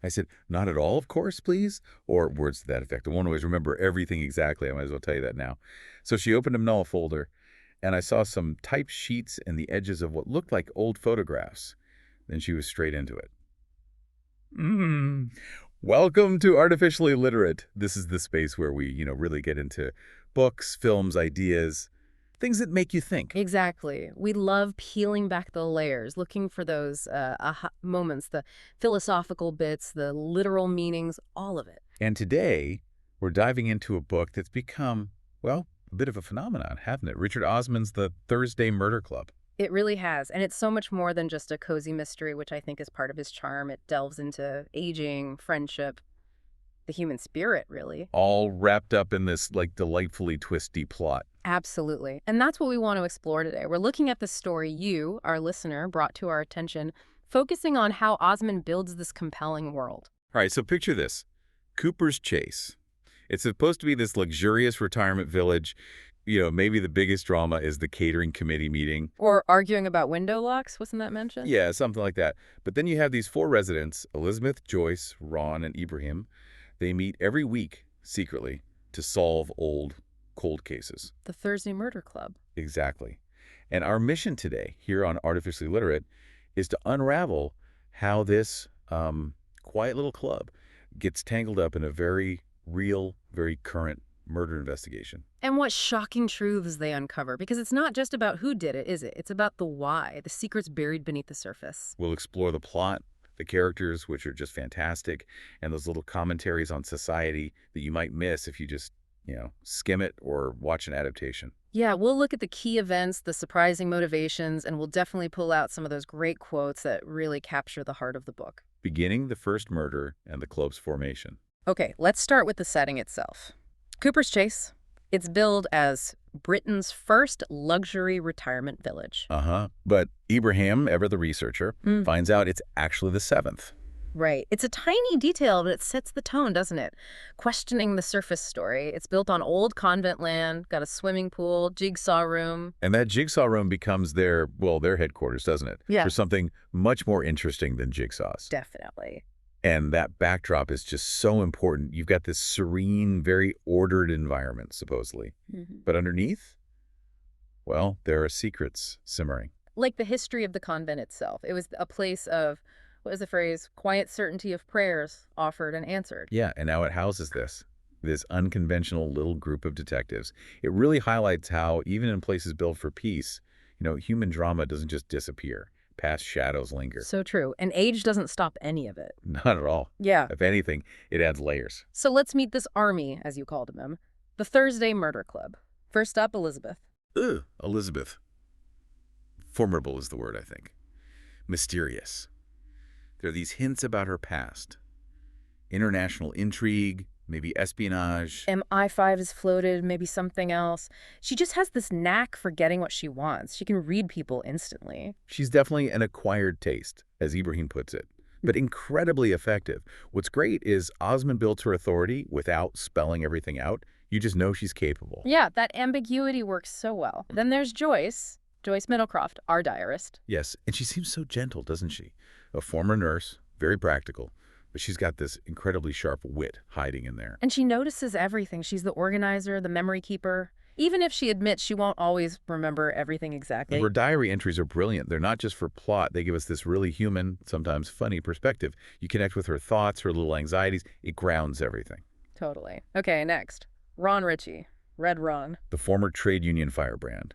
I said, "Not at all, of course, please," or words to that effect. I won't always remember everything exactly. I might as well tell you that now. So she opened a manila folder, and I saw some typed sheets and the edges of what looked like old photographs. Then she was straight into it. Welcome to Artificially Literate. This is the space where we, really get into books, films, ideas, things that make you think. Exactly. We love peeling back the layers, looking for those aha moments, the philosophical bits, the literal meanings, all of it. And today, we're diving into a book that's become, well, a bit of a phenomenon, hasn't it? Richard Osman's The Thursday Murder Club. It really has. And it's so much more than just a cozy mystery, which I think is part of his charm. It delves into aging, friendship, the human spirit, really. All wrapped up in this, delightfully twisty plot. Absolutely. And that's what we want to explore today. We're looking at the story you, our listener, brought to our attention, focusing on how Osman builds this compelling world. All right, so picture this. Cooper's Chase. It's supposed to be this luxurious retirement village. Maybe the biggest drama is the catering committee meeting. Or arguing about window locks, wasn't that mentioned? Yeah, something like that. But then you have these four residents, Elizabeth, Joyce, Ron, and Ibrahim. They meet every week, secretly, to solve old, cold cases. The Thursday Murder Club. Exactly. And our mission today, here on Artificially Literate, is to unravel how this quiet little club gets tangled up in a very real, very current murder investigation. And what shocking truths they uncover, because it's not just about who did it, is it? It's about the why, the secrets buried beneath the surface. We'll explore the plot, the characters, which are just fantastic, and those little commentaries on society that you might miss if you just, skim it or watch an adaptation. Yeah, we'll look at the key events, the surprising motivations, and we'll definitely pull out some of those great quotes that really capture the heart of the book. Beginning the first murder and the club's formation. Okay, let's start with the setting itself. Cooper's Chase. It's billed as Britain's first luxury retirement village. But Ibrahim, ever the researcher, finds out it's actually the seventh. Right. It's a tiny detail, but it sets the tone, doesn't it? Questioning the surface story. It's built on old convent land, got a swimming pool, jigsaw room. And that jigsaw room becomes their headquarters, doesn't it? Yeah. For something much more interesting than jigsaws. Definitely. And that backdrop is just so important. You've got this serene, very ordered environment, supposedly. But underneath, well, there are secrets simmering. Like the history of the convent itself. It was a place of, what was the phrase, quiet certainty of prayers offered and answered. Yeah, and now it houses this unconventional little group of detectives. It really highlights how, even in places built for peace, human drama doesn't just disappear. Past shadows linger. So true. And age doesn't stop any of it. Not at all. Yeah. If anything, it adds layers. So let's meet this army, as you called them, the Thursday Murder Club. First up, Elizabeth. Ugh, Elizabeth. Formidable is the word, I think. Mysterious. There are these hints about her past. International intrigue, maybe espionage. MI5 is floated, maybe something else. She just has this knack for getting what she wants. She can read people instantly. She's definitely an acquired taste, as Ibrahim puts it, but incredibly effective. What's great is Osman builds her authority without spelling everything out. You just know she's capable. Yeah, that ambiguity works so well. Then there's Joyce Middlecroft, our diarist. Yes, and she seems so gentle, doesn't she? A former nurse, very practical. But she's got this incredibly sharp wit hiding in there. And she notices everything. She's the organizer, the memory keeper. Even if she admits she won't always remember everything exactly. Her diary entries are brilliant. They're not just for plot. They give us this really human, sometimes funny perspective. You connect with her thoughts, her little anxieties. It grounds everything. Totally. Okay, next. Ron Ritchie. Red Ron. The former trade union firebrand.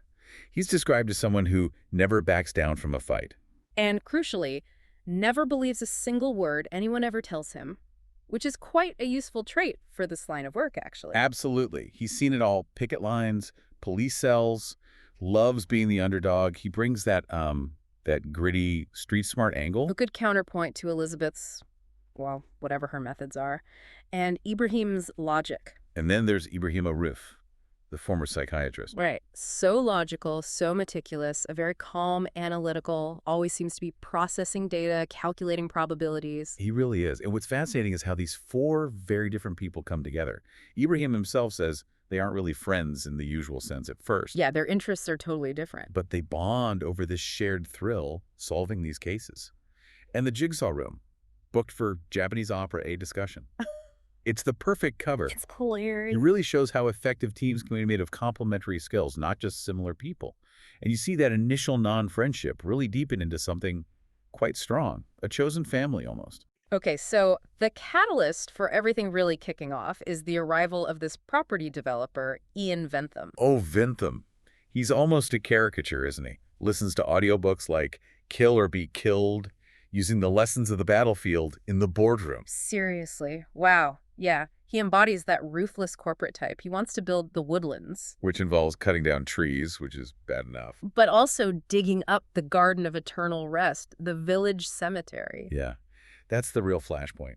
He's described as someone who never backs down from a fight. And crucially, never believes a single word anyone ever tells him, which is quite a useful trait for this line of work, actually. Absolutely. He's seen it all. Picket lines, police cells, loves being the underdog. He brings that gritty, street-smart angle. A good counterpoint to Elizabeth's, well, whatever her methods are, and Ibrahim's logic. And then there's Ibrahim Arif, the former psychiatrist. Right. So logical, so meticulous, a very calm, analytical, always seems to be processing data, calculating probabilities. He really is. And what's fascinating is how these four very different people come together. Ibrahim himself says they aren't really friends in the usual sense at first. Yeah, their interests are totally different. But they bond over this shared thrill solving these cases. And the jigsaw room. booked for Japanese opera A discussion. It's the perfect cover. It's hilarious. It really shows how effective teams can be made of complementary skills, not just similar people. And you see that initial non-friendship really deepen into something quite strong, a chosen family almost. Okay, so the catalyst for everything really kicking off is the arrival of this property developer, Ian Ventham. Oh, Vintham. He's almost a caricature, isn't he? Listens to audiobooks like Kill or Be Killed, using the lessons of the battlefield in the boardroom. Seriously. Wow. Yeah, he embodies that ruthless corporate type. He wants to build the woodlands, Which involves cutting down trees, which is bad enough. but also digging up the Garden of Eternal Rest, the village cemetery. Yeah, that's the real flashpoint.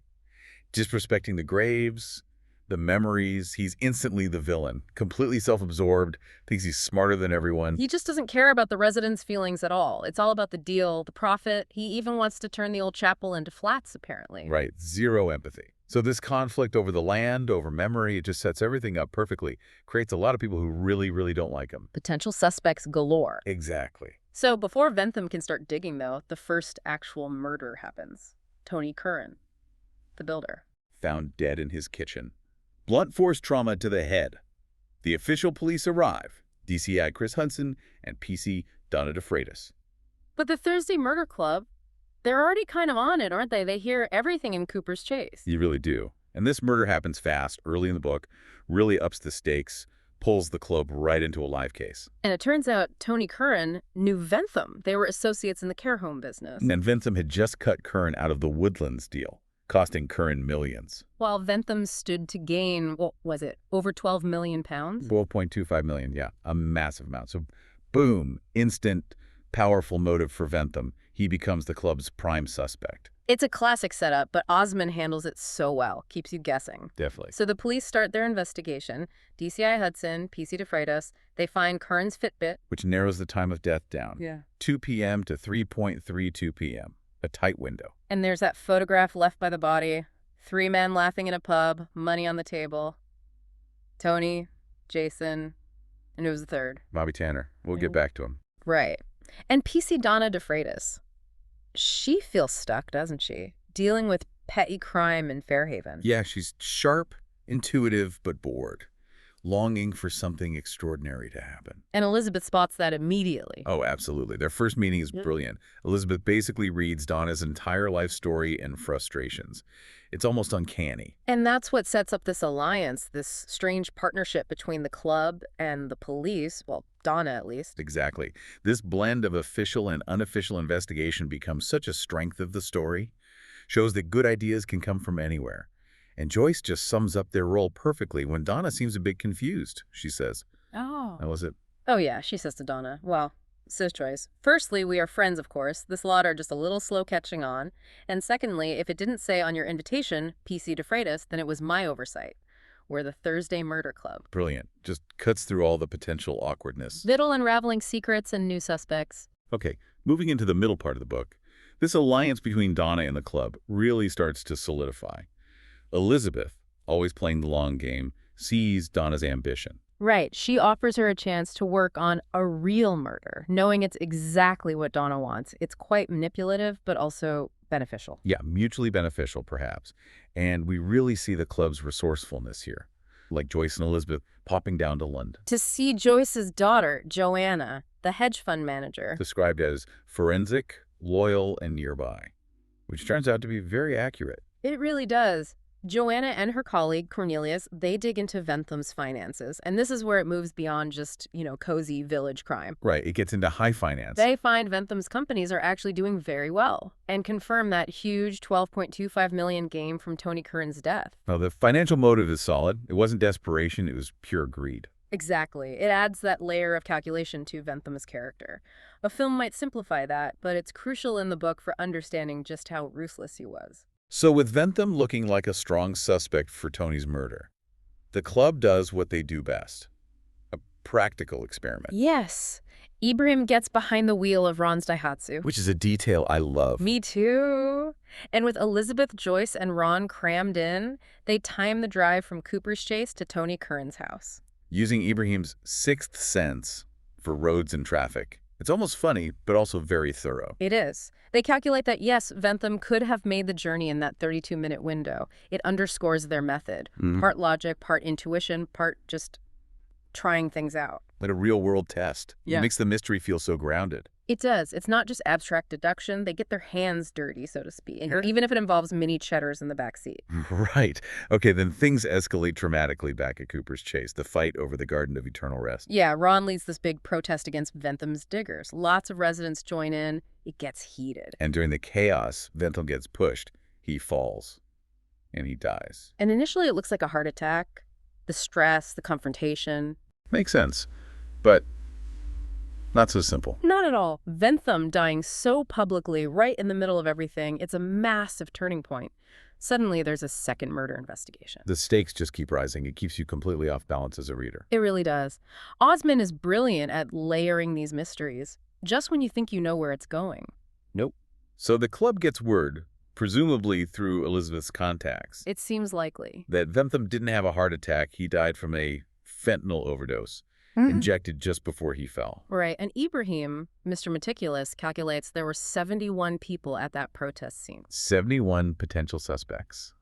Disrespecting the graves, the memories, he's instantly the villain. Completely self-absorbed, thinks he's smarter than everyone. He just doesn't care about the residents' feelings at all. It's all about the deal, the profit. He even wants to turn the old chapel into flats, apparently. Right, zero empathy. So this conflict over the land, over memory, it just sets everything up perfectly. Creates a lot of people who really, really don't like him. Potential suspects galore. Exactly. So before Ventham can start digging, though, the first actual murder happens. Tony Curran, the builder. Found dead in his kitchen. Blunt force trauma to the head. The official police arrive. DCI Chris Hudson and PC Donna DeFreitas. But the Thursday Murder Club, they're already kind of on it, aren't they? They hear everything in Cooper's Chase. You really do. And this murder happens fast, early in the book, really ups the stakes, pulls the club right into a live case. And it turns out Tony Curran knew Ventham. They were associates in the care home business. And Vintham had just cut Curran out of the Woodlands deal, costing Curran millions. While Ventham stood to gain, what was it, over 12 million pounds? 12.25 million, yeah, a massive amount. So boom, instant, powerful motive for Ventham. He becomes the club's prime suspect. It's a classic setup, but Osman handles it so well, keeps you guessing. Definitely. So the police start their investigation. DCI Hudson, PC DeFreitas, they find Curran's Fitbit. Which narrows the time of death down. Yeah. 2 p.m. to 3.32 p.m., a tight window. And there's that photograph left by the body. 3 men laughing in a pub, money on the table. Tony, Jason, and who was the third? Bobby Tanner. We'll get back to him. Right. And PC Donna DeFreitas. She feels stuck, doesn't she? Dealing with petty crime in Fairhaven. Yeah, she's sharp, intuitive, but bored. Longing for something extraordinary to happen. And Elizabeth spots that immediately. Oh, absolutely. Their first meeting is brilliant. Elizabeth basically reads Donna's entire life story and frustrations. It's almost uncanny. And that's what sets up this alliance, this strange partnership between the club and the police, well, Donna at least. Exactly. This blend of official and unofficial investigation becomes such a strength of the story, shows that good ideas can come from anywhere. And Joyce just sums up their role perfectly when Donna seems a bit confused, she says. Oh. How was it? Oh, yeah, she says to Donna. Well, says Joyce. Firstly, we are friends, of course. This lot are just a little slow catching on. And secondly, if it didn't say on your invitation, PC DeFreitas, then it was my oversight. We're the Thursday Murder Club. Brilliant. Just cuts through all the potential awkwardness. Little unraveling secrets and new suspects. Okay, moving into the middle part of the book, this alliance between Donna and the club really starts to solidify. Elizabeth, always playing the long game, sees Donna's ambition. Right. She offers her a chance to work on a real murder, knowing it's exactly what Donna wants. It's quite manipulative, but also beneficial. Yeah, mutually beneficial, perhaps. And we really see the club's resourcefulness here, like Joyce and Elizabeth popping down to London. To see Joyce's daughter, Joanna, the hedge fund manager. Described as forensic, loyal, and nearby, which turns out to be very accurate. It really does. Joanna and her colleague, Cornelius, they dig into Ventham's finances. And this is where it moves beyond just, cozy village crime. Right, it gets into high finance. They find Ventham's companies are actually doing very well and confirm that huge $12.25 million gain from Tony Curran's death. Now, the financial motive is solid. It wasn't desperation, it was pure greed. Exactly. It adds that layer of calculation to Ventham's character. A film might simplify that, but it's crucial in the book for understanding just how ruthless he was. So with Ventham looking like a strong suspect for Tony's murder, the club does what they do best. A practical experiment. Yes. Ibrahim gets behind the wheel of Ron's Daihatsu. Which is a detail I love. Me too. And with Elizabeth, Joyce, and Ron crammed in, they time the drive from Cooper's Chase to Tony Curran's house. Using Ibrahim's sixth sense for roads and traffic. It's almost funny, but also very thorough. It is. They calculate that, yes, Ventham could have made the journey in that 32-minute window. It underscores their method. Part logic, part intuition, part just trying things out. Like a real-world test. Yeah. It makes the mystery feel so grounded. It does. It's not just abstract deduction. They get their hands dirty, so to speak, and even if it involves mini cheddars in the backseat. Right. Okay, then things escalate dramatically back at Cooper's Chase, the fight over the Garden of Eternal Rest. Yeah, Ron leads this big protest against Ventham's diggers. Lots of residents join in. It gets heated. And during the chaos, Ventham gets pushed. He falls. And he dies. And initially it looks like a heart attack. The stress, the confrontation. Makes sense. But not so simple. Not at all. Ventham dying so publicly, right in the middle of everything, it's a massive turning point. Suddenly, there's a second murder investigation. The stakes just keep rising. It keeps you completely off balance as a reader. It really does. Osman is brilliant at layering these mysteries, just when you think you know where it's going. Nope. So the club gets word, presumably through Elizabeth's contacts, It seems likely. that Ventham didn't have a heart attack. He died from a fentanyl overdose, injected just before he fell. Right, and Ibrahim, Mr. Meticulous, calculates there were 71 people at that protest scene. 71 potential suspects,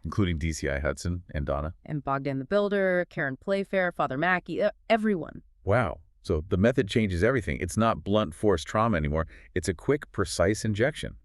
including DCI Hudson and Donna. And Bogdan the Builder, Karen Playfair, Father Mackey, everyone. Wow. So the method changes everything. It's not blunt force trauma anymore. It's a quick, precise injection.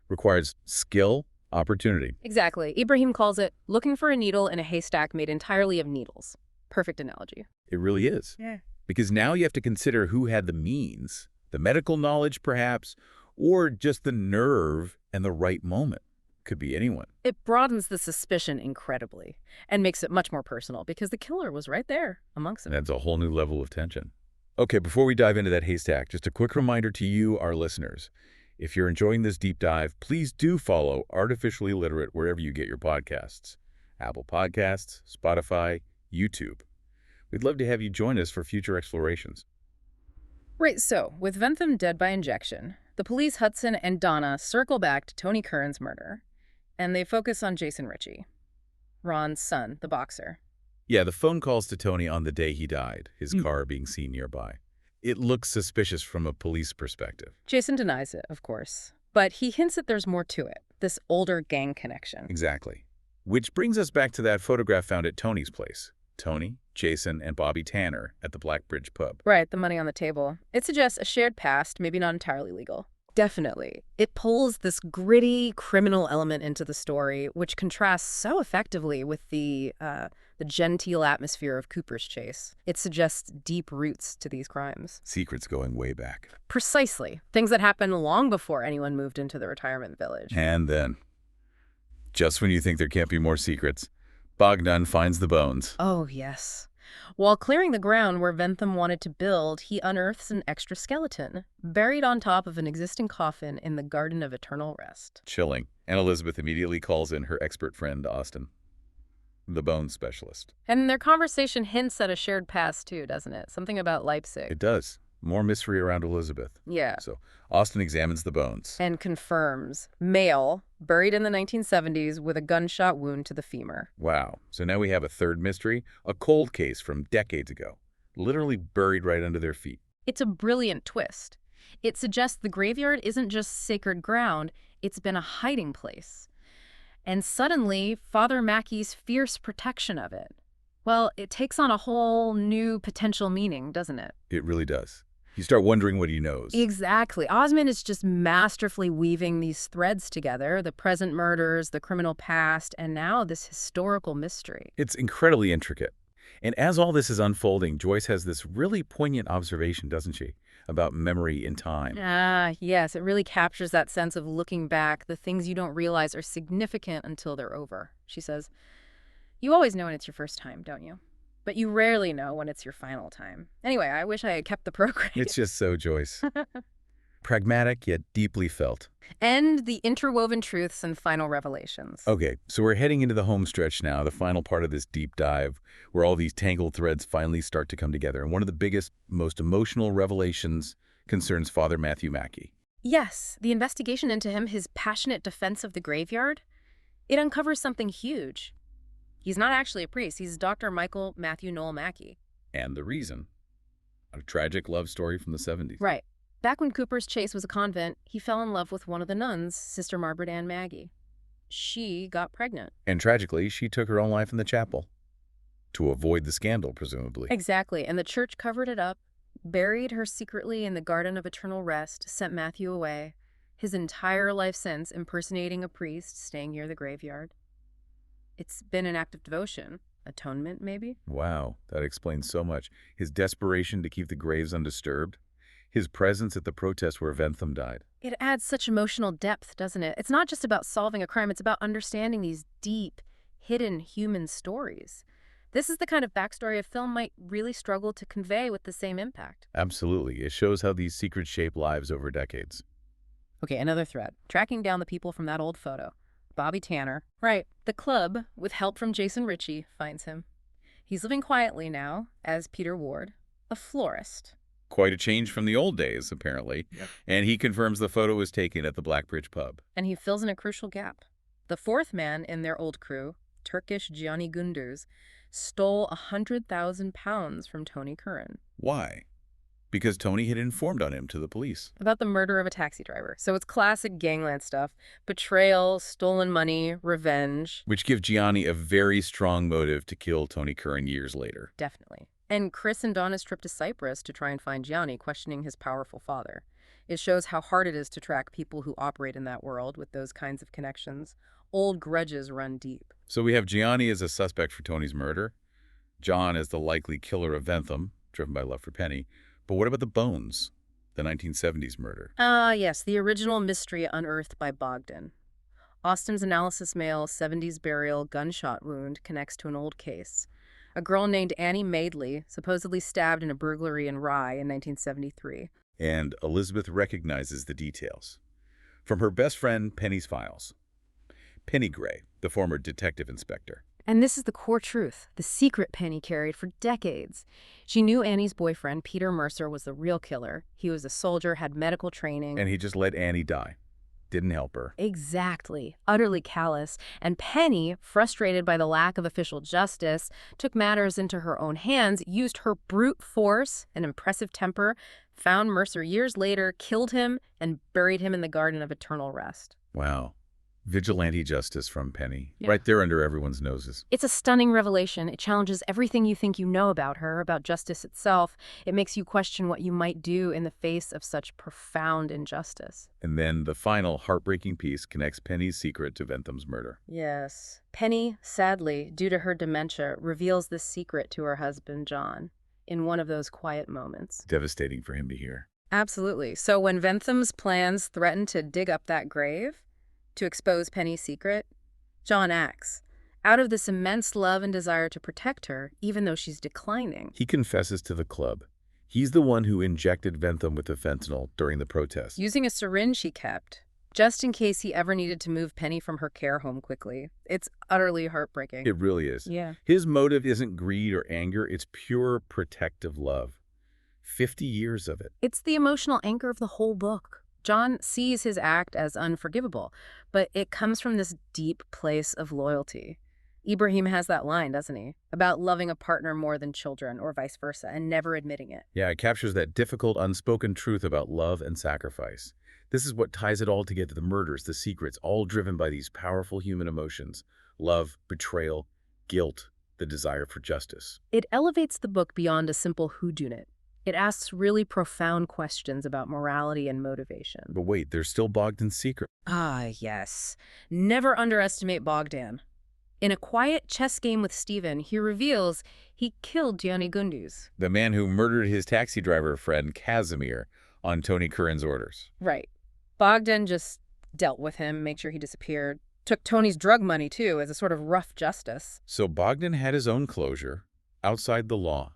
Requires skill, opportunity. Exactly. Ibrahim calls it looking for a needle in a haystack made entirely of needles. Perfect analogy. It really is. Yeah. Because now you have to consider who had the means, the medical knowledge perhaps, or just the nerve and the right moment. Could be anyone. It broadens the suspicion incredibly and makes it much more personal because the killer was right there amongst them. And that's a whole new level of tension. Okay, before we dive into that haystack, just a quick reminder to you, our listeners. If you're enjoying this deep dive, please do follow Artificially Literate wherever you get your podcasts. Apple Podcasts, Spotify, YouTube. We'd love to have you join us for future explorations. Right, so with Ventham dead by injection, the police, Hudson and Donna, circle back to Tony Curran's murder, and they focus on Jason Ritchie, Ron's son, the boxer. Yeah, the phone calls to Tony on the day he died, his car being seen nearby. It looks suspicious from a police perspective. Jason denies it, of course, but he hints that there's more to it, this older gang connection. Exactly. Which brings us back to that photograph found at Tony's place. Tony, Jason, and Bobby Tanner at the Black Bridge pub. Right, the money on the table. It suggests a shared past, maybe not entirely legal. Definitely. It pulls this gritty criminal element into the story, which contrasts so effectively with the genteel atmosphere of Cooper's Chase. It suggests deep roots to these crimes. Secrets going way back. Precisely. Things that happened long before anyone moved into the retirement village. And then, just when you think there can't be more secrets, Bogdan finds the bones. Oh, yes. While clearing the ground where Ventham wanted to build, he unearths an extra skeleton, buried on top of an existing coffin in the Garden of Eternal Rest. Chilling. And Elizabeth immediately calls in her expert friend, Austin, the bone specialist. And their conversation hints at a shared past, too, doesn't it? Something about Leipzig. It does. More mystery around Elizabeth. Yeah. So Austin examines the bones. And confirms. Male, buried in the 1970s with a gunshot wound to the femur. Wow. So now we have a third mystery, a cold case from decades ago, literally buried right under their feet. It's a brilliant twist. It suggests the graveyard isn't just sacred ground, it's been a hiding place. And suddenly, Father Mackey's fierce protection of it, well, it takes on a whole new potential meaning, doesn't it? It really does. You start wondering what he knows. Exactly. Osman is just masterfully weaving these threads together, the present murders, the criminal past, and now this historical mystery. It's incredibly intricate. And as all this is unfolding, Joyce has this really poignant observation, doesn't she, about memory in time. Ah, yes, it really captures that sense of looking back, the things you don't realize are significant until they're over. She says, "You always know when it's your first time, don't you? But you rarely know when it's your final time." Anyway, I wish I had kept the program. It's just so Joyce. Pragmatic yet deeply felt. And the interwoven truths and final revelations. Okay, so we're heading into the home stretch now, the final part of this deep dive, where all these tangled threads finally start to come together. And one of the biggest, most emotional revelations concerns Father Matthew Mackey. Yes, the investigation into him, his passionate defense of the graveyard, it uncovers something huge. He's not actually a priest. He's Dr. Michael Matthew Noel Mackey. And the reason. A tragic love story from the 70s. Right. Back when Cooper's Chase was a convent, he fell in love with one of the nuns, Sister Margaret Ann Maggie. She got pregnant. And tragically, she took her own life in the chapel. To avoid the scandal, presumably. Exactly, and the church covered it up, buried her secretly in the Garden of Eternal Rest, sent Matthew away, his entire life since impersonating a priest staying near the graveyard. It's been an act of devotion. Atonement, maybe? Wow, that explains so much. His desperation to keep the graves undisturbed. His presence at the protest where Ventham died. It adds such emotional depth, doesn't it? It's not just about solving a crime, it's about understanding these deep, hidden human stories. This is the kind of backstory a film might really struggle to convey with the same impact. Absolutely. It shows how these secrets shape lives over decades. Okay, another thread. Tracking down the people from that old photo. Bobby Tanner. Right. The club, with help from Jason Ritchie, finds him. He's living quietly now as Peter Ward, a florist. Quite a change from the old days, apparently. Yep. And he confirms the photo was taken at the Blackbridge pub. And he fills in a crucial gap. The fourth man in their old crew, Turkish Gianni Gündüz, stole 100,000 pounds from Tony Curran. Why? Because Tony had informed on him to the police. About the murder of a taxi driver. So it's classic gangland stuff. Betrayal, stolen money, revenge. Which gives Gianni a very strong motive to kill Tony Curran years later. Definitely. And Chris and Donna's trip to Cyprus to try and find Gianni, questioning his powerful father. It shows how hard it is to track people who operate in that world with those kinds of connections. Old grudges run deep. So we have Gianni as a suspect for Tony's murder, John as the likely killer of Ventham, driven by love for Penny. But what about the bones? The 1970s murder. Yes, the original mystery unearthed by Bogdan. Austin's analysis mail 70s burial gunshot wound connects to an old case. A girl named Annie Madeley, supposedly stabbed in a burglary in Rye in 1973. And Elizabeth recognizes the details from her best friend Penny's files. Penny Gray, the former detective inspector. And this is the core truth, the secret Penny carried for decades. She knew Annie's boyfriend, Peter Mercer, was the real killer. He was a soldier, had medical training. And he just let Annie die. Didn't help her. Exactly. Utterly callous. And Penny, frustrated by the lack of official justice, took matters into her own hands, used her brute force and impressive temper, found Mercer years later, killed him, and buried him in the Garden of Eternal Rest. Wow. Vigilante justice from Penny. Yeah. Right there under everyone's noses. It's a stunning revelation. It challenges everything you think you know about her, about justice itself. It makes you question what you might do in the face of such profound injustice. And then the final heartbreaking piece connects Penny's secret to Ventham's murder. Yes. Penny, sadly, due to her dementia, reveals this secret to her husband, John, in one of those quiet moments. Devastating for him to hear. Absolutely. So when Ventham's plans threaten to dig up that grave, to expose Penny's secret, John acts. Out of this immense love and desire to protect her, even though she's declining. He confesses to the club. He's the one who injected Ventham with the fentanyl during the protest. Using a syringe he kept, just in case he ever needed to move Penny from her care home quickly. It's utterly heartbreaking. It really is. Yeah. His motive isn't greed or anger, it's pure protective love. 50 years of it. It's the emotional anchor of the whole book. John sees his act as unforgivable, but it comes from this deep place of loyalty. Ibrahim has that line, doesn't he? About loving a partner more than children, or vice versa, and never admitting it. Yeah, it captures that difficult, unspoken truth about love and sacrifice. This is what ties it all together, the murders, the secrets, all driven by these powerful human emotions. Love, betrayal, guilt, the desire for justice. It elevates the book beyond a simple whodunit. It asks really profound questions about morality and motivation. But wait, there's still Bogdan's secret. Ah, yes. Never underestimate Bogdan. In a quiet chess game with Steven, he reveals he killed Gianni Gündüz. The man who murdered his taxi driver friend, Casimir, on Tony Curran's orders. Right. Bogdan just dealt with him, made sure he disappeared. Took Tony's drug money, too, as a sort of rough justice. So Bogdan had his own closure, outside the law.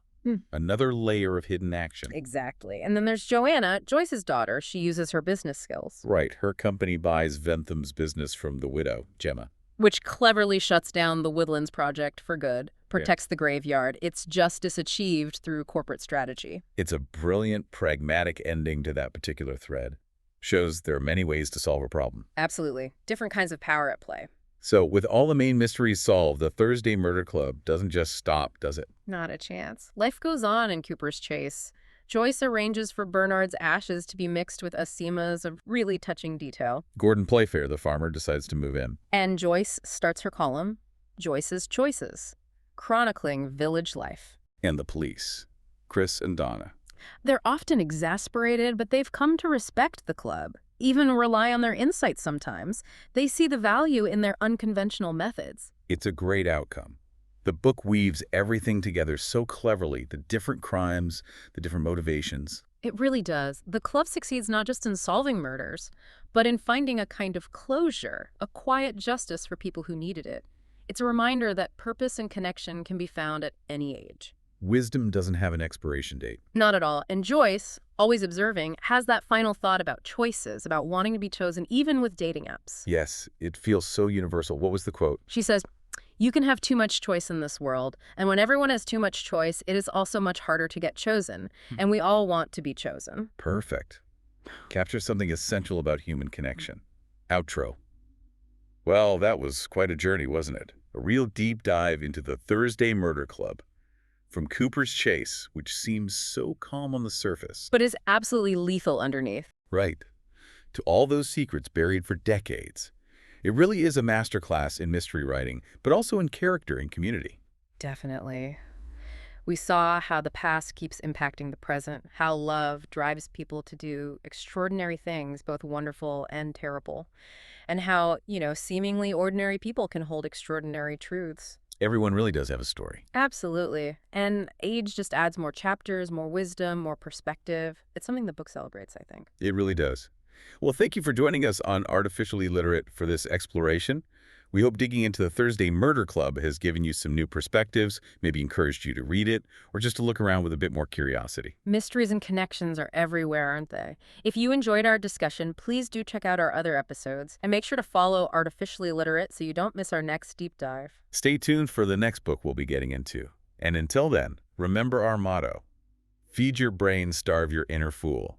Another layer of hidden action. Exactly. And then there's Joanna, Joyce's daughter. She uses her business skills. Right. Her company buys Ventham's business from the widow, Gemma. Which cleverly shuts down the Woodlands project for good, protects the graveyard. It's justice achieved through corporate strategy. It's a brilliant, pragmatic ending to that particular thread. Shows there are many ways to solve a problem. Absolutely. Different kinds of power at play. So, with all the main mysteries solved, the Thursday Murder Club doesn't just stop, does it? Not a chance. Life goes on in Cooper's Chase. Joyce arranges for Bernard's ashes to be mixed with Asima's of really touching detail. Gordon Playfair, the farmer, decides to move in. And Joyce starts her column, Joyce's Choices, chronicling village life. And the police, Chris and Donna. They're often exasperated, but they've come to respect the club, even rely on their insights sometimes. They see the value in their unconventional methods. It's a great outcome. The book weaves everything together so cleverly, the different crimes, the different motivations. It really does. The club succeeds not just in solving murders, but in finding a kind of closure, a quiet justice for people who needed it. It's a reminder that purpose and connection can be found at any age. Wisdom doesn't have an expiration date. Not at all. And Joyce, always observing, has that final thought about choices, about wanting to be chosen even with dating apps. Yes, it feels so universal. What was the quote? She says, "You can have too much choice in this world, and when everyone has too much choice, it is also much harder to get chosen, and we all want to be chosen." Perfect. Captures something essential about human connection. Outro. Well, that was quite a journey, wasn't it? A real deep dive into the Thursday Murder Club. From Cooper's Chase, which seems so calm on the surface. But is absolutely lethal underneath. Right. To all those secrets buried for decades. It really is a masterclass in mystery writing, but also in character and community. Definitely. We saw how the past keeps impacting the present, how love drives people to do extraordinary things, both wonderful and terrible, and how, seemingly ordinary people can hold extraordinary truths. Everyone really does have a story. Absolutely. And age just adds more chapters, more wisdom, more perspective. It's something the book celebrates, I think. It really does. Well, thank you for joining us on Artificially Literate for this exploration. We hope digging into the Thursday Murder Club has given you some new perspectives, maybe encouraged you to read it, or just to look around with a bit more curiosity. Mysteries and connections are everywhere, aren't they? If you enjoyed our discussion, please do check out our other episodes, and make sure to follow Artificially Literate so you don't miss our next deep dive. Stay tuned for the next book we'll be getting into. And until then, remember our motto: feed your brain, starve your inner fool.